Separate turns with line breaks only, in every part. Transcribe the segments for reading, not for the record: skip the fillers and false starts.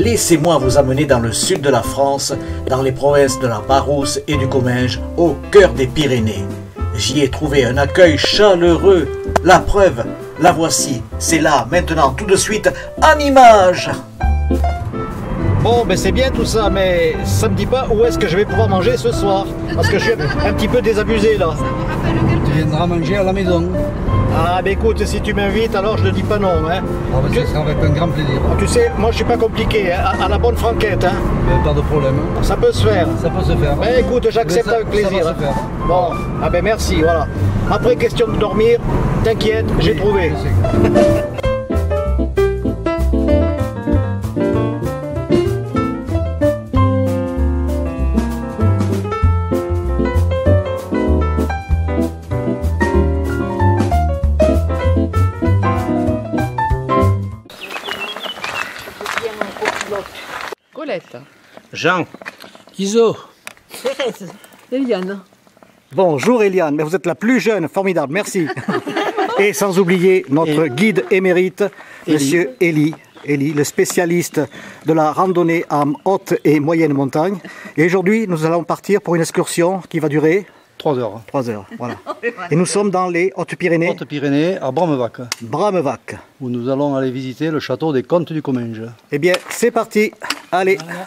laissez-moi vous amener dans le sud de la France, dans les provinces de la Barousse et du Comminges, au cœur des Pyrénées. J'y ai trouvé un accueil chaleureux. La preuve, la voici, c'est là, maintenant, tout de suite, en images. Bon, ben c'est bien tout ça, mais ça me dit pas où est-ce que je vais pouvoir manger ce soir. Parce que je suis un petit peu désabusé là.
Tu viendras manger à la maison.
Ah, ben écoute, si tu m'invites, alors je ne dis pas non. Hein.
Ah, ben, ça sera avec un grand plaisir.
Tu sais, moi je suis pas compliqué, hein, à la bonne franquette. Hein.
Pas de problème.
Ça peut se faire.
Ça peut se faire.
Ben écoute, j'accepte avec plaisir.
Ça va se faire.
Bon, ah ben merci, voilà. Après, question de dormir, t'inquiète, oui, j'ai trouvé.
Colette.
Jean.
Iso.
Thérèse. Eliane.
Bonjour Eliane, mais vous êtes la plus jeune, formidable, merci. Et sans oublier notre guide émérite, monsieur Elie, le spécialiste de la randonnée en haute et moyenne montagne. Et aujourd'hui, nous allons partir pour une excursion qui va durer
3 heures.
3 heures, voilà. Et nous sommes dans les Hautes-Pyrénées.
Hautes-Pyrénées, à Bramevac.
Bramevac.
Où nous allons aller visiter le château des Comtes du Comminges.
Eh bien, c'est parti. Allez. Voilà.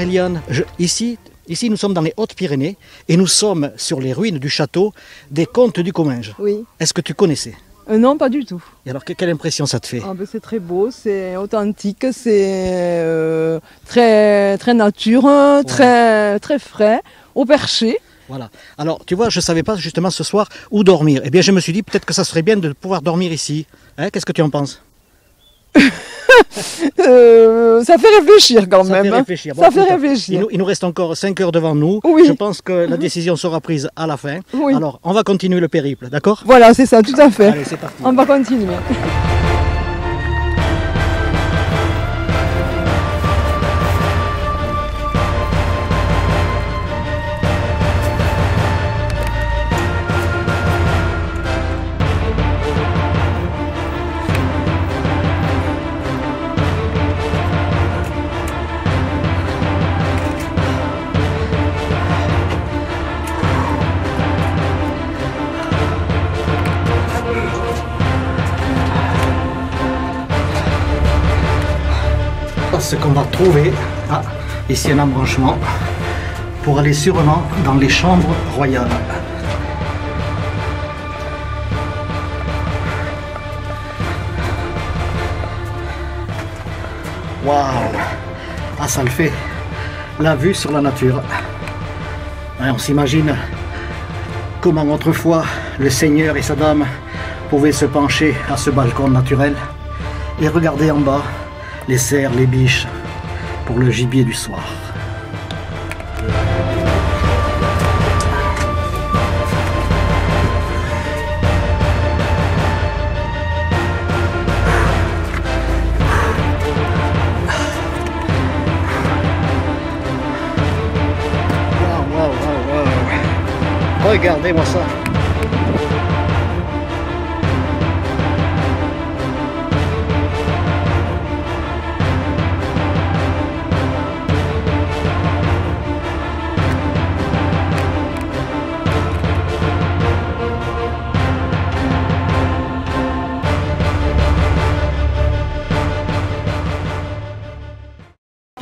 Eliane, ici nous sommes dans les Hautes-Pyrénées et nous sommes sur les ruines du château des Comtes du Comminges.
Oui.
Est-ce que tu connaissais?
Non, pas du tout.
Et alors, quelle impression ça te fait?
Ben, c'est très beau, c'est authentique, c'est très, très nature, ouais. très frais, au perché.
Voilà. Alors, tu vois, je ne savais pas justement ce soir où dormir. Eh bien, je me suis dit peut-être que ça serait bien de pouvoir dormir ici. Hein, qu'est-ce que tu en penses?
Ça fait réfléchir quand même.
Fait réfléchir. Bon,
ça fait réfléchir.
Il nous reste encore 5 heures devant nous.
Oui.
Je pense que la décision sera prise à la fin.
Oui.
Alors, on va continuer le périple, d'accord?
Voilà, c'est ça, tout à fait.
Allez, c'est parti.
On va continuer.
Ce qu'on va trouver, ici un embranchement, pour aller sûrement dans les chambres royales. Waouh! Ah, ça le fait, la vue sur la nature. Ouais, on s'imagine comment autrefois le Seigneur et sa dame pouvaient se pencher à ce balcon naturel et regarder en bas les cerfs, les biches, pour le gibier du soir. Regardez-moi ça.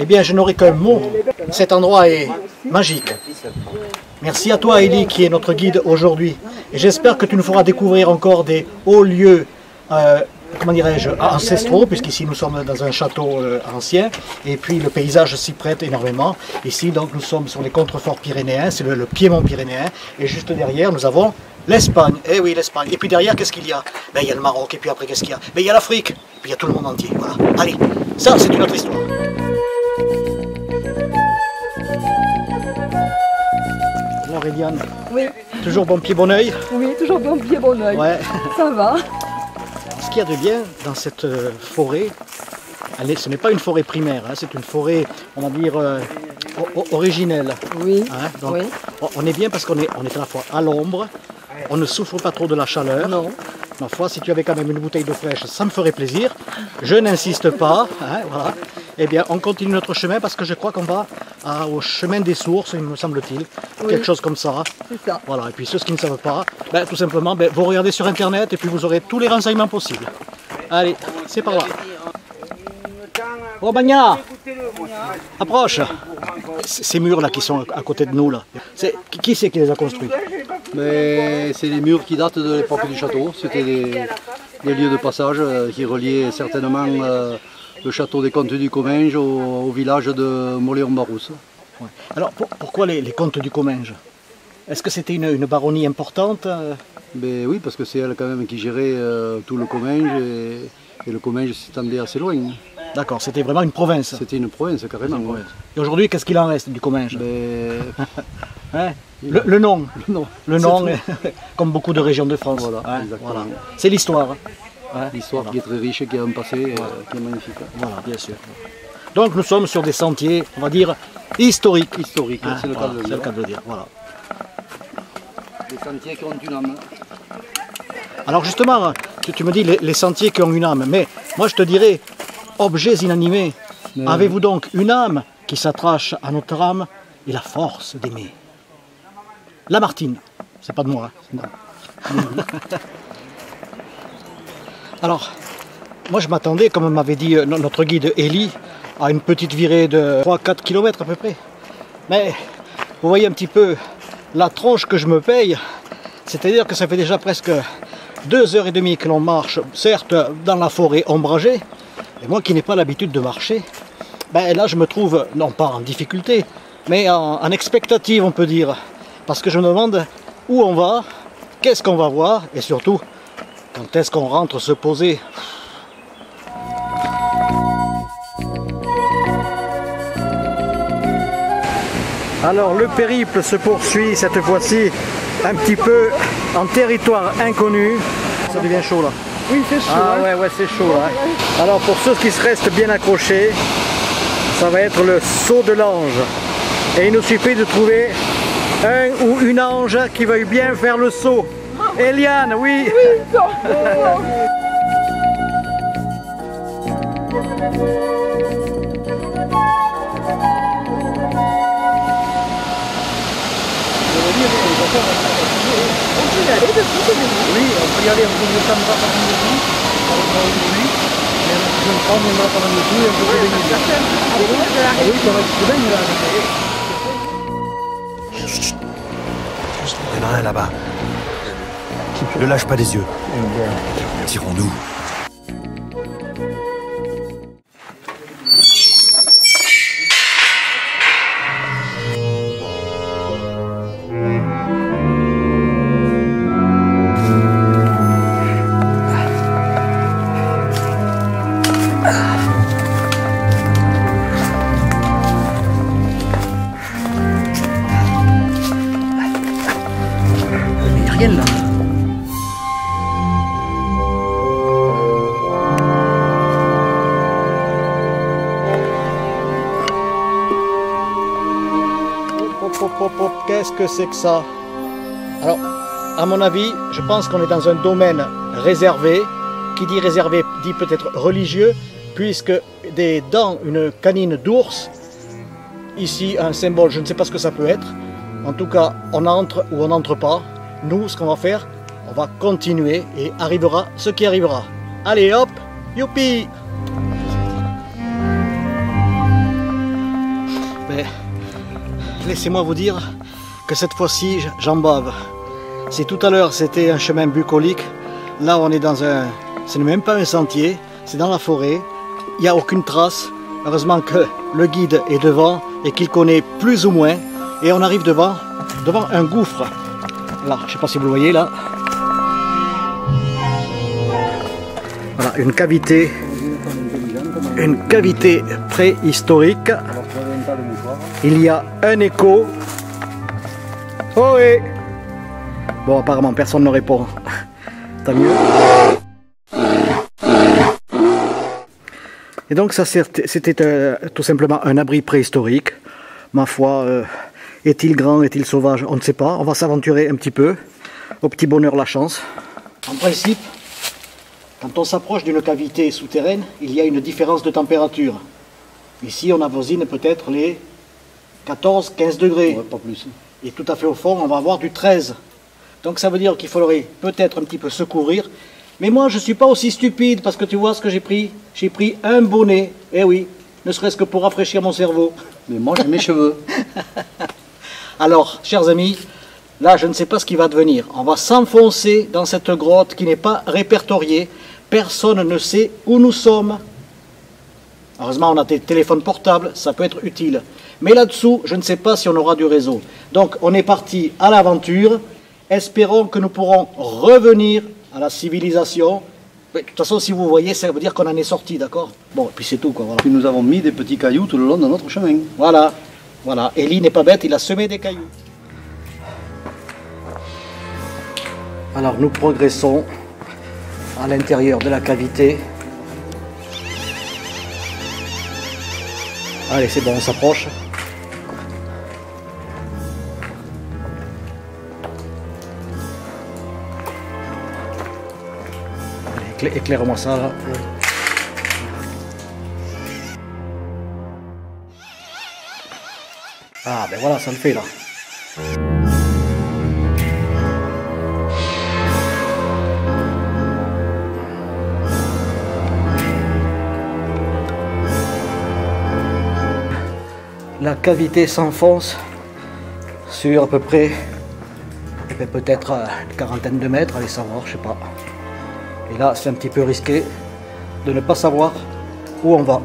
Eh bien, je n'aurai qu'un mot. Cet endroit est magique. Merci à toi, Élie, qui est notre guide aujourd'hui. Et j'espère que tu nous feras découvrir encore des hauts lieux, comment dirais-je, ancestraux, puisqu'ici nous sommes dans un château ancien. Et puis le paysage s'y prête énormément. Ici, donc, nous sommes sur les contreforts pyrénéens, c'est le piémont pyrénéen. Et juste derrière, nous avons l'Espagne. Eh oui, l'Espagne. Et puis derrière, qu'est-ce qu'il y a? Ben, il y a le Maroc. Et puis après, qu'est-ce qu'il y a? Ben, il y a l'Afrique. Et puis il y a tout le monde entier. Voilà. Allez, ça, c'est une autre histoire. Alors, Eliane,
Oui,
toujours bon pied, bon oeil.
oui, toujours bon pied, bon oeil.
Ouais.
Ça va.
Ce qu'il y a de bien dans cette forêt, ce n'est pas une forêt primaire, hein, c'est une forêt, on va dire, originelle.
Oui,
Hein, donc,
oui.
on est bien parce qu'on est à la fois à l'ombre, on ne souffre pas trop de la chaleur.
Non.
Ma foi, si tu avais quand même une bouteille d'eau fraîche, ça me ferait plaisir. Je n'insiste pas. Hein, voilà. Eh bien, on continue notre chemin parce que je crois qu'on va au chemin des sources, il me semble-t-il.
Oui.
Quelque chose comme ça.
C'est ça.
Voilà. Et puis ceux qui ne savent pas, ben, tout simplement, ben, vous regardez sur Internet et puis vous aurez tous les renseignements possibles. Allez, c'est par là. Oh, Bagna, approche. Ces murs-là qui sont à côté de nous, là, qui c'est qui les a construits?
Mais c'est les murs qui datent de l'époque du château. C'était des lieux de passage qui reliaient certainement le château des Comtes du Comminges au village de Moléon-Barousse.
Ouais. Alors pourquoi les comtes du Comminges? Est-ce que c'était une baronnie importante?
Mais oui, parce que c'est elle quand même qui gérait tout le Comminges et le Comminges s'étendait assez loin.
D'accord, c'était vraiment une province.
C'était une province carrément. Ouais.
Et aujourd'hui, qu'est-ce qu'il en reste du Comminges?
Mais...
Hein, le nom. Le nom, comme beaucoup de régions de France.
Voilà,
hein,
exactement.
voilà. C'est l'histoire. Hein,
L'histoire
voilà.
qui est très riche, qui a un passé qui est magnifique.
Voilà, bien sûr. Donc nous sommes sur des sentiers, on va dire, historiques.
Historique,
Hein,
c'est le cas
voilà,
de le
c'est
dire.
le cas de le dire. Voilà.
Des sentiers qui ont une âme.
Alors justement, tu me dis les sentiers qui ont une âme, mais moi je te dirais, objets inanimés, avez-vous donc une âme qui s'attache à notre âme et la force d'aimer? Lamartine, c'est pas de moi. Hein. Alors, moi je m'attendais, comme m'avait dit notre guide Élie, à une petite virée de 3-4 km à peu près. Mais vous voyez un petit peu la tronche que je me paye, c'est-à-dire que ça fait déjà presque 2h30 que l'on marche, certes dans la forêt ombragée, et moi qui n'ai pas l'habitude de marcher, ben là je me trouve, non pas en difficulté, mais en expectative on peut dire, parce que je me demande où on va, qu'est-ce qu'on va voir, et surtout, quand est-ce qu'on rentre se poser. Alors le périple se poursuit cette fois-ci un petit peu en territoire inconnu. Ça devient chaud là.
Oui, c'est chaud.
Ah
hein.
ouais, c'est chaud là. Alors pour ceux qui se restent bien accrochés, ça va être le saut de l'ange. Et il nous suffit de trouver un ou une ange qui veuille bien faire le saut. Eliane, oui. Oui, on peut y aller, on peut descendre pas par dessus, aujourd'hui, mais je vais prendre par dessus et on peut se baigner. Ah oui, ça va être bien là.
Il y en a un là-bas. Ne lâche pas les yeux. Tirons-nous.
Il n'y a rien là. Hop, hop, hop, hop, qu'est-ce que c'est que ça? Alors, à mon avis, je pense qu'on est dans un domaine réservé. Qui dit réservé dit peut-être religieux, puisque des dents, une canine d'ours, ici un symbole, je ne sais pas ce que ça peut être. En tout cas, on entre ou on n'entre pas. Nous, ce qu'on va faire, on va continuer et arrivera ce qui arrivera. Allez hop, youpi! Mais laissez-moi vous dire que cette fois-ci, j'en bave. Si tout à l'heure c'était un chemin bucolique, là on est dans un... Ce n'est même pas un sentier, c'est dans la forêt. Il n'y a aucune trace. Heureusement que le guide est devant et qu'il connaît plus ou moins. Et on arrive devant un gouffre. Là, je ne sais pas si vous le voyez là. Voilà, une cavité préhistorique. Il y a un écho. Ohé! Bon, apparemment personne ne répond. Tant mieux. Et donc ça c'était tout simplement un abri préhistorique. Ma foi, est-il grand, est-il sauvage? On ne sait pas. On va s'aventurer un petit peu. Au petit bonheur la chance. En principe, quand on s'approche d'une cavité souterraine, il y a une différence de température. Ici, on avoisine peut-être les 14-15 degrés.
Ouais, pas plus.
Et tout à fait au fond, on va avoir du 13. Donc ça veut dire qu'il faudrait peut-être un petit peu se couvrir. Mais moi, je ne suis pas aussi stupide, parce que tu vois ce que j'ai pris? J'ai pris un bonnet, eh oui, ne serait-ce que pour rafraîchir mon cerveau.
Mais moi, j'ai mes cheveux.
Alors, chers amis, là, je ne sais pas ce qui va devenir. On va s'enfoncer dans cette grotte qui n'est pas répertoriée. Personne ne sait où nous sommes. Heureusement, on a des téléphones portables, ça peut être utile. Mais là-dessous, je ne sais pas si on aura du réseau. Donc, on est parti à l'aventure. Espérons que nous pourrons revenir à la civilisation. Mais, de toute façon, si vous voyez, ça veut dire qu'on en est sorti, d'accord? Bon, et puis c'est tout, quoi. Voilà.
Puis nous avons mis des petits cailloux tout le long de notre chemin.
Voilà, voilà. Elie n'est pas bête, il a semé des cailloux. Alors, nous progressons à l'intérieur de la cavité. Allez, c'est bon, on s'approche. Éclaire-moi ça là. Ah ben voilà, ça le fait là. La cavité s'enfonce sur à peu près peut-être une quarantaine de mètres, allez savoir, je sais pas. Et là, c'est un petit peu risqué de ne pas savoir où on va.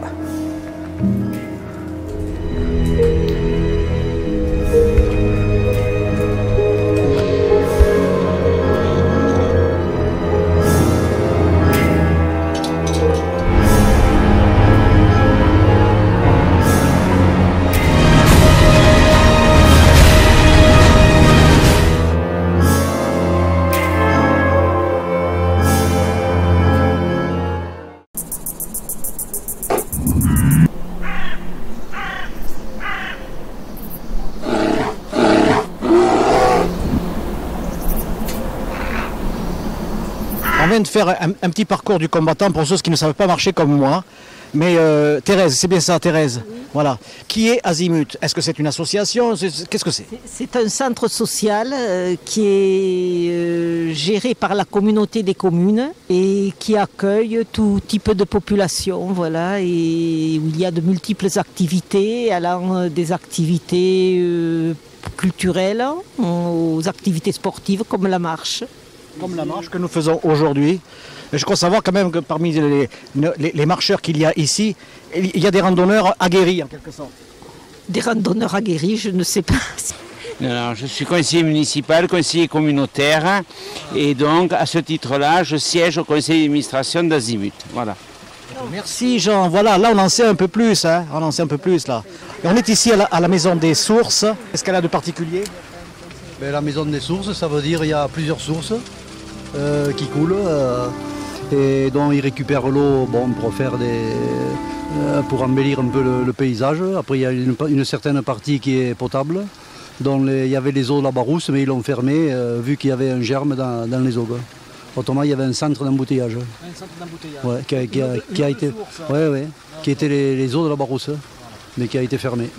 On vient de faire un petit parcours du combattant pour ceux qui ne savent pas marcher comme moi. Mais Thérèse, c'est bien ça, Thérèse. Oui. Voilà. Qui est Azimut? Est-ce que c'est une association? Qu'est-ce que c'est?
C'est un centre social qui est géré par la communauté des communes et qui accueille tout type de population, voilà, et où il y a de multiples activités, allant des activités culturelles aux activités sportives comme la marche.
Comme la marche que nous faisons aujourd'hui. Je crois savoir quand même que parmi les marcheurs qu'il y a ici, il y a des randonneurs aguerris en quelque sorte.
Des randonneurs aguerris, je ne sais pas.
Alors, je suis conseiller municipal, conseiller communautaire, et donc à ce titre-là, je siège au conseil d'administration d'Azimut. Voilà.
Merci Jean. Voilà, là on en sait un peu plus, hein. On en sait un peu plus là. Et on est ici à la maison des sources. Qu'est-ce qu'elle a de particulier?
Ben, la maison des sources, ça veut dire qu'il y a plusieurs sources qui coulent et dont ils récupèrent l'eau pour faire pour embellir un peu le paysage. Après il y a une certaine partie qui est potable dont il y avait les eaux de la Barousse, mais ils l'ont fermé vu qu'il y avait un germe dans les eaux. Autrement, il y avait un centre d'embouteillage.
Un centre d'embouteillage.
Ouais, qui a été, qui était les eaux de la Barousse, mais qui a été fermé.